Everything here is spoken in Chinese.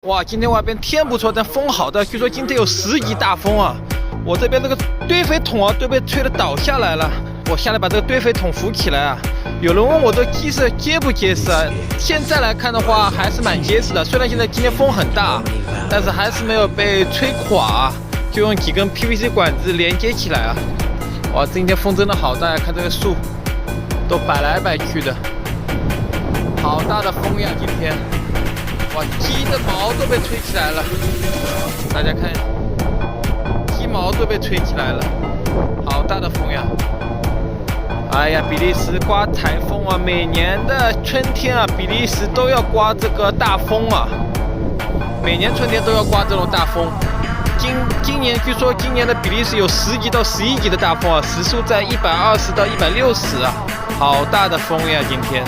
哇，今天外边天不错，但风好大，据说今天有10级大风啊！我这边这个堆肥桶啊都被吹得倒下来了，我下来把这个堆肥桶扶起来啊。有人问我这鸡舍结不结实啊？现在来看的话还是蛮结实的，虽然现在今天风很大，但是还是没有被吹垮，就用几根 PVC 管子连接起来啊。哇，今天风真的好大呀！看这个树都摆来摆去的，好大的风呀！今天。 哇，鸡的毛都被吹起来了，大家看，鸡毛都被吹起来了，好大的风呀！哎呀，比利时刮台风啊，每年的春天啊，比利时都要刮这个大风啊，每年春天都要刮这种大风。今年据说今年的比利时有10级到11级的大风啊，时速在120到160啊，好大的风呀！今天。